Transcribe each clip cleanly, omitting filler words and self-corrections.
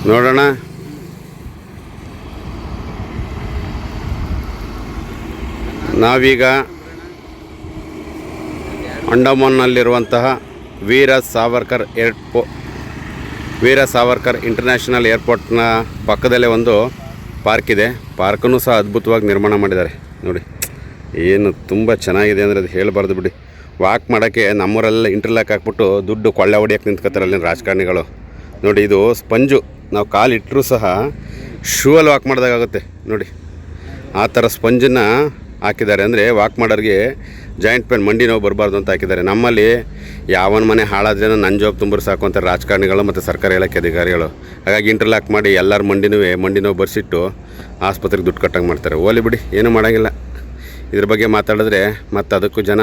ನೋಡೋಣ. ನಾವೀಗ ಅಂಡಮಾನ್ನಲ್ಲಿರುವಂತಹ ವೀರ ಸಾವರ್ಕರ್ ಇಂಟರ್ನ್ಯಾಷನಲ್ ಏರ್ಪೋರ್ಟ್ನ ಪಕ್ಕದಲ್ಲೇ ಒಂದು ಪಾರ್ಕ್ ಇದೆ. ಪಾರ್ಕನ್ನು ಸಹ ಅದ್ಭುತವಾಗಿ ನಿರ್ಮಾಣ ಮಾಡಿದ್ದಾರೆ ನೋಡಿ. ಏನು ತುಂಬ ಚೆನ್ನಾಗಿದೆ ಅಂದರೆ ಅದು ಹೇಳಬಾರ್ದು ಬಿಡಿ. ವಾಕ್ ಮಾಡೋಕ್ಕೆ ನಮ್ಮೂರೆಲ್ಲ ಇಂಟರ್ಲಾಕ್ ಹಾಕ್ಬಿಟ್ಟು ದುಡ್ಡು ಕೊಳ್ಳೆ ಹೊಡಿಯೋಕ್ಕೆ ನಿಂತ್ಕೋತಾರೆ ಅಲ್ಲಿನ ರಾಜಕಾರಣಿಗಳು. ನೋಡಿ, ಇದು ಸ್ಪಂಜು, ನಾವು ಕಾಲಿಟ್ಟರೂ ಸಹ ಶೂ ಅಲ್ಲಿ ವಾಕ್ ಮಾಡಿದಾಗುತ್ತೆ ನೋಡಿ. ಆ ಥರ ಸ್ಪಂಜನ್ನು ಹಾಕಿದ್ದಾರೆ. ಅಂದರೆ ವಾಕ್ ಮಾಡೋರಿಗೆ ಜಾಯಿಂಟ್ ಪೇನ್, ಮಂಡಿ ನೋವು ಬರಬಾರ್ದು ಅಂತ ಹಾಕಿದ್ದಾರೆ. ನಮ್ಮಲ್ಲಿ ಯಾವನ ಮನೆ ಹಾಳಾದ್ರೂ ನನ್ನ ಜಾಬ್ ತುಂಬ್ರು ಸಾಕು ಅಂತ ರಾಜಕಾರಣಿಗಳು ಮತ್ತು ಸರ್ಕಾರಿ ಇಲಾಖೆ ಅಧಿಕಾರಿಗಳು. ಹಾಗಾಗಿ ಇಂಟರ್ಲಾಕ್ ಮಾಡಿ ಎಲ್ಲರ ಮಂಡಿ ನೋವು ಬರ್ಸಿಟ್ಟು ಆಸ್ಪತ್ರೆಗೆ ದುಡ್ಡು ಕಟ್ಟಂಗೆ ಮಾಡ್ತಾರೆ. ಓಲಿ ಬಿಡಿ, ಏನೂ ಮಾಡೋಂಗಿಲ್ಲ. ಇದ್ರ ಬಗ್ಗೆ ಮಾತಾಡಿದ್ರೆ ಮತ್ತು ಅದಕ್ಕೂ ಜನ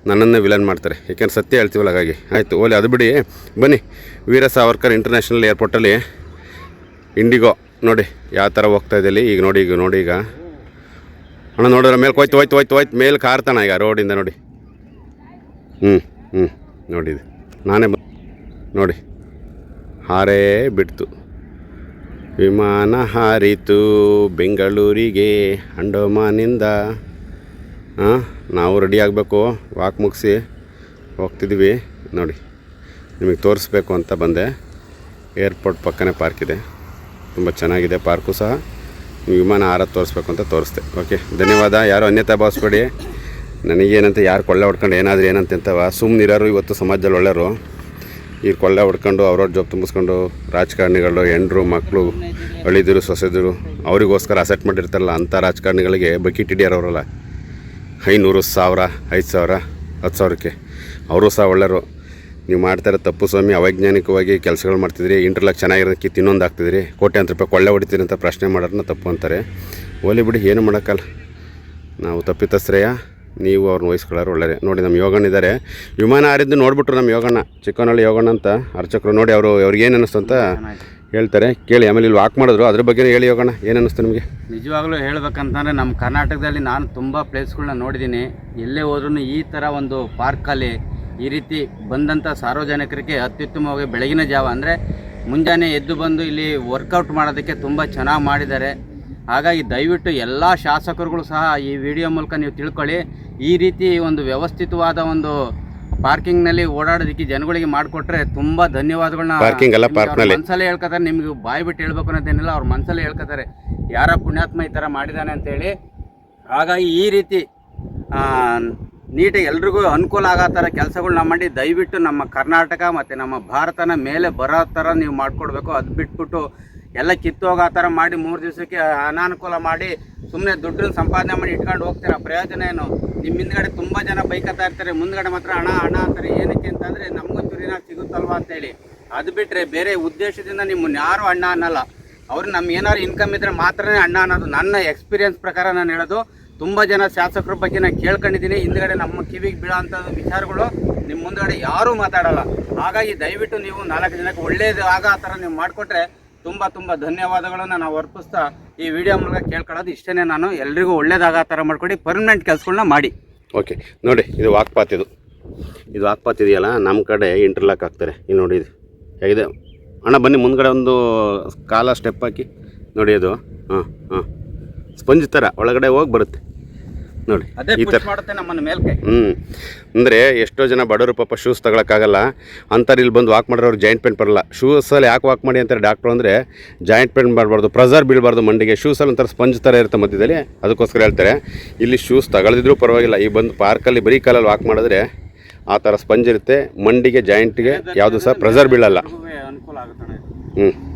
ನನ್ನನ್ನೇ ವಿಲನ್ ಮಾಡ್ತಾರೆ, ಏಕೆಂದ್ರೆ ಸತ್ಯ ಹೇಳ್ತೀವಲ್ಲ. ಹಾಗಾಗಿ ಆಯಿತು, ಓಲಿ ಅದು ಬಿಡಿ. ಬನ್ನಿ, ವೀರ ಸಾವರ್ಕರ್ ಇಂಟರ್ನ್ಯಾಷನಲ್ ಏರ್ಪೋರ್ಟಲ್ಲಿ ಇಂಡಿಗೋ ನೋಡಿ ಯಾವ ಥರ ಹೋಗ್ತಾಯಿದೆ ಇಲ್ಲಿ. ಈಗ ನೋಡಿ ಈಗ ಅಣ್ಣ ನೋಡಿದ್ರೆ ಮೇಲೆ ಹೋಯ್ತು ಮೇಲೆ ಕಾರ್ತಾಣ ಈಗ ರೋಡಿಂದ ನೋಡಿ. ನೋಡಿದೆ ನಾನೇ ನೋಡಿ, ಹಾರೇ ಬಿಡ್ತು ವಿಮಾನ, ಹಾರಿತು ಬೆಂಗಳೂರಿಗೆ ಅಂಡಮಾನಿಂದ. ನಾವು ರೆಡಿ ಆಗಬೇಕು, ವಾಕ್ ಮುಗಿಸಿ ಹೋಗ್ತಿದ್ವಿ ನೋಡಿ. ನಿಮಗೆ ತೋರಿಸ್ಬೇಕು ಅಂತ ಬಂದೆ. ಏರ್ಪೋರ್ಟ್ ಪಕ್ಕನೇ ಪಾರ್ಕ್ ಇದೆ, ತುಂಬ ಚೆನ್ನಾಗಿದೆ ಪಾರ್ಕು ಸಹ. ವಿಮಾನ ಹಾರೋದು ತೋರಿಸ್ಬೇಕು ಅಂತ ತೋರಿಸ್ದೆ. ಓಕೆ, ಧನ್ಯವಾದ. ಯಾರು ಅನ್ಯತಾ ಭಾವಿಸ್ಬೇಡಿ. ನನಗೇನಂತ ಯಾರು ಕೊಳ್ಳೆ ಹೊಡ್ಕೊಂಡು ಏನಾದರೂ ಏನಂತಂತವ ಸುಮ್ಮನಿರೋರು ಇವತ್ತು ಸಮಾಜದಲ್ಲಿ ಒಳ್ಳೆಯರು. ಈ ಕೊಳ್ಳೆ ಹೊಡ್ಕೊಂಡು ಅವ್ರವ್ರ ಜಾಬ್ ತುಂಬಿಸ್ಕೊಂಡು ರಾಜಕಾರಣಿಗಳು, ಹೆಂಡ್ರು ಮಕ್ಕಳು, ಅಳಿದಿರು ಸೊಸೆದಿರು ಅವರಿಗೋಸ್ಕರ ಅಸೆಟ್ ಮಾಡಿರ್ತಾರಲ್ಲ ಅಂಥ ರಾಜಕಾರಣಿಗಳಿಗೆ ಬಕೀಟ್ ಹಿಡಿಯೋರವರಲ್ಲ 500, 1000, 5000, 10,000ಕ್ಕೆ ಅವರು ಸಹ ಒಳ್ಳೆಯರು. ನೀವು ಮಾಡ್ತಾರೆ ತಪ್ಪು ಸ್ವಾಮಿ. ಅವೈಜ್ಞಾನಿಕವಾಗಿ ಕೆಲಸಗಳು ಮಾಡ್ತಿದ್ರಿ, ಇಂಟರ್ಲಾಕ್ ಚೆನ್ನಾಗಿರೋದಕ್ಕೆ ಇನ್ನೊಂದು ಹಾಕ್ತಿದ್ರಿ, ಕೋಟ್ಯಾಂತರ ರೂಪಾಯಿ ಕೊಳ್ಳೆ ಹೊಡಿತೀರಿ ಅಂತ ಪ್ರಶ್ನೆ ಮಾಡೋರನ್ನ ತಪ್ಪು ಅಂತಾರೆ. ಓಲಿ ಬಿಡಿ, ಏನು ಮಾಡೋಕ್ಕಲ್ಲ. ನಾವು ತಪ್ಪಿತಸ್ತ್ರೇಯ, ನೀವು ಅವ್ರನ್ನ ವಹಿಸ್ಕೊಳ್ಳೋರು ಒಳ್ಳೆಯದೇ. ನೋಡಿ, ನಮ್ಮ ಯೋಗಣ್ಣ ಇದ್ದಾರೆ. ವಿಮಾನ ಹಾರಿದ್ದು ನೋಡಿಬಿಟ್ರು ನಮ್ಮ ಯೋಗಣ್ಣ, ಚಿಕ್ಕನಹಳ್ಳಿ ಯೋಗಣ್ಣ ಅಂತ ಅರ್ಚಕರು. ನೋಡಿ ಅವ್ರಿಗೆ ಏನು ಅನ್ನಿಸ್ತು ಅಂತ ಹೇಳ್ತಾರೆ, ಕೇಳಿ. ಆಮೇಲೆ ಇಲ್ಲಿ ವಾಕ್ ಮಾಡಿದ್ರು, ಅದ್ರ ಬಗ್ಗೆ ಹೇಳಿ ಯೋಗಣ್ಣ, ಏನು ಅನ್ನಿಸ್ತು ನಿಮಗೆ? ನಿಜವಾಗ್ಲೂ ಹೇಳ್ಬೇಕಂತಂದರೆ ನಮ್ಮ ಕರ್ನಾಟಕದಲ್ಲಿ ನಾನು ತುಂಬ ಪ್ಲೇಸ್ಗಳನ್ನ ನೋಡಿದ್ದೀನಿ. ಎಲ್ಲೇ ಹೋದ್ರೂ ಈ ಥರ ಒಂದು ಪಾರ್ಕಲ್ಲಿ ಈ ರೀತಿ ಬಂದಂಥ ಸಾರ್ವಜನಿಕರಿಗೆ ಅತ್ಯುತ್ತಮವಾಗಿ ಬೆಳಗಿನ ಜಾವ ಅಂದರೆ ಮುಂಜಾನೆ ಎದ್ದು ಬಂದು ಇಲ್ಲಿ ವರ್ಕೌಟ್ ಮಾಡೋದಕ್ಕೆ ತುಂಬ ಚೆನ್ನಾಗಿ ಮಾಡಿದ್ದಾರೆ. ಹಾಗಾಗಿ ದಯವಿಟ್ಟು ಎಲ್ಲ ಶಾಸಕರುಗಳು ಸಹ ಈ ವಿಡಿಯೋ ಮೂಲಕ ನೀವು ತಿಳ್ಕೊಳ್ಳಿ. ಈ ರೀತಿ ಒಂದು ವ್ಯವಸ್ಥಿತವಾದ ಒಂದು ಪಾರ್ಕಿಂಗ್ನಲ್ಲಿ ಓಡಾಡೋದಕ್ಕೆ ಜನಗಳಿಗೆ ಮಾಡಿಕೊಟ್ರೆ ತುಂಬ ಧನ್ಯವಾದಗಳನ್ನ ಮನಸಲ್ಲೇ ಹೇಳ್ಕೊತಾರೆ. ನಿಮ್ಗೆ ಬಾಯಿ ಬಿಟ್ಟು ಹೇಳ್ಬೇಕು ಅನ್ನೋದೇನಿಲ್ಲ, ಅವ್ರ ಮನಸಲ್ಲೇ ಹೇಳ್ಕೊತಾರೆ ಯಾರ ಪುಣ್ಯಾತ್ಮ ಈ ಥರ ಮಾಡಿದ್ದಾನೆ ಅಂತೇಳಿ. ಹಾಗಾಗಿ ಈ ರೀತಿ ನೀಟಾಗಿ ಎಲ್ರಿಗೂ ಅನುಕೂಲ ಆಗೋ ಥರ ಕೆಲಸಗಳನ್ನ ಮಾಡಿ ದಯವಿಟ್ಟು ನಮ್ಮ ಕರ್ನಾಟಕ ಮತ್ತು ನಮ್ಮ ಭಾರತನ ಮೇಲೆ ಬರೋ ಥರ ನೀವು ಮಾಡಿಕೊಡ್ಬೇಕು. ಅದು ಬಿಟ್ಬಿಟ್ಟು ಎಲ್ಲ ಕಿತ್ತೋಗೋ ಥರ ಮಾಡಿ 3 ದಿವಸಕ್ಕೆ ಅನಾನುಕೂಲ ಮಾಡಿ ಸುಮ್ಮನೆ ದುಡ್ಡನ್ನ ಸಂಪಾದನೆ ಮಾಡಿ ಇಟ್ಕೊಂಡು ಹೋಗ್ತೀರ. ಪ್ರಯೋಜನ ಏನು? ನಿಮ್ಮ ಹಿಂದ್ಗಡೆ ತುಂಬ ಜನ ಬೈಕತ್ತಾ ಇರ್ತಾರೆ, ಮುಂದ್ಗಡೆ ಮಾತ್ರ ಹಣ ಅಂತಾರೆ. ಏನಕ್ಕೆ ಅಂತಂದರೆ ನಮಗೊಂಚೂರು ಏನಾದ್ರು ಸಿಗುತ್ತಲ್ವ ಅಂತೇಳಿ. ಅದು ಬಿಟ್ಟರೆ ಬೇರೆ ಉದ್ದೇಶದಿಂದ ನಿಮ್ಮನ್ನು ಯಾರು ಅಣ್ಣ ಅನ್ನಲ್ಲ. ಅವ್ರು ನಮ್ಗೆ ಏನಾದ್ರು ಇನ್ಕಮ್ ಇದ್ದರೆ ಮಾತ್ರನೇ ಅಣ್ಣ ಅನ್ನೋದು. ನನ್ನ ಎಕ್ಸ್ಪೀರಿಯನ್ಸ್ ಪ್ರಕಾರ ನಾನು ಹೇಳೋದು. ತುಂಬ ಜನ ಶಾಸಕರ ಬಗ್ಗೆ ನಾನು ಕೇಳ್ಕೊಂಡಿದ್ದೀನಿ, ಹಿಂದ್ಗಡೆ ನಮ್ಮ ಕಿವಿಗೆ ಬೀಳೋ ಅಂಥದ್ದು ವಿಚಾರಗಳು ನಿಮ್ಮ ಮುಂದ್ಗಡೆ ಯಾರೂ ಮಾತಾಡೋಲ್ಲ. ಹಾಗಾಗಿ ದಯವಿಟ್ಟು ನೀವು 4 ಜನಕ್ಕೆ ಒಳ್ಳೇದು ಆಗೋ ಆ ಥರ ನೀವು ಮಾಡಿಕೊಟ್ರೆ ತುಂಬ ಧನ್ಯವಾದಗಳನ್ನು ನಾವು ಅರ್ಪಿಸ್ತಾ ಈ ವಿಡಿಯೋ ಮೂಲಕ ಕೇಳ್ಕೊಳ್ಳೋದು ಇಷ್ಟೇ. ನಾನು ಎಲ್ರಿಗೂ ಒಳ್ಳೇದಾಗೋ ಥರ ಮಾಡ್ಕೊಡಿ, ಪರ್ಮನೆಂಟ್ ಕೆಲಸಗಳನ್ನ ಮಾಡಿ. ಓಕೆ, ನೋಡಿ ಇದು ವಾಕ್ಪಾತ್. ಇದು ವಾಕ್ಪಾತ್ ಇದೆಯಲ್ಲ, ನಮ್ಮ ಕಡೆ ಇಂಟರ್ಲಾಕ್ ಹಾಕ್ತಾರೆ. ಇಲ್ಲಿ ನೋಡಿ, ಇದು ಹೇಗಿದೆ ಅಣ್ಣ. ಬನ್ನಿ ಮುಂದ್ಗಡೆ ಒಂದು ಕಾಲ ಸ್ಟೆಪ್ ಹಾಕಿ ನೋಡಿ. ಅದು ಸ್ಪಂಜ್ ಥರ ಒಳಗಡೆ ಹೋಗಿ ಬರುತ್ತೆ ನೋಡಿ. ಈ ಥರ ಮಾಡುತ್ತೆ ನಮ್ಮನ್ನು ಮೇಲ್ಕೆ. ಅಂದರೆ ಎಷ್ಟೋ ಜನ ಬಡವರು ಪಾಪ ಶೂಸ್ ತಗೊಳಕ್ಕಾಗಲ್ಲ ಅಂತಾರೆ. ಇಲ್ಲಿ ಬಂದು ವಾಕ್ ಮಾಡೋರು ಜಾಯಿಂಟ್ ಪೇನ್ ಬರಲ್ಲ. ಶೂಸಲ್ಲಿ ಯಾಕೆ ವಾಕ್ ಮಾಡಿ ಅಂತಾರೆ ಡಾಕ್ಟ್ರು ಅಂದರೆ ಜಾಯಿಂಟ್ ಪೇನ್ ಮಾಡಬಾರ್ದು, ಪ್ರೆಸರ್ ಬೀಳಬಾರ್ದು ಮಂಡಿಗೆ. ಶೂಸಲ್ಲಿ ಒಂಥರ ಸ್ಪಂಜ್ ಥರ ಇರುತ್ತೆ ಮಧ್ಯದಲ್ಲಿ, ಅದಕ್ಕೋಸ್ಕರ ಹೇಳ್ತಾರೆ. ಇಲ್ಲಿ ಶೂಸ್ ತಗೊಳ್ದಿದ್ರೂ ಪರವಾಗಿಲ್ಲ, ಈ ಬಂದು ಪಾರ್ಕಲ್ಲಿ ಬರೀ ಕಾಲಲ್ಲಿ ವಾಕ್ ಮಾಡಿದ್ರೆ ಆ ಥರ ಸ್ಪಂಜ್ ಇರುತ್ತೆ. ಮಂಡಿಗೆ ಜಾಯಿಂಟ್ಗೆ ಯಾವುದು ಸಹ ಪ್ರೆಸರ್ ಬೀಳಲ್ಲ. ಅನುಕೂಲ ಆಗುತ್ತೆ.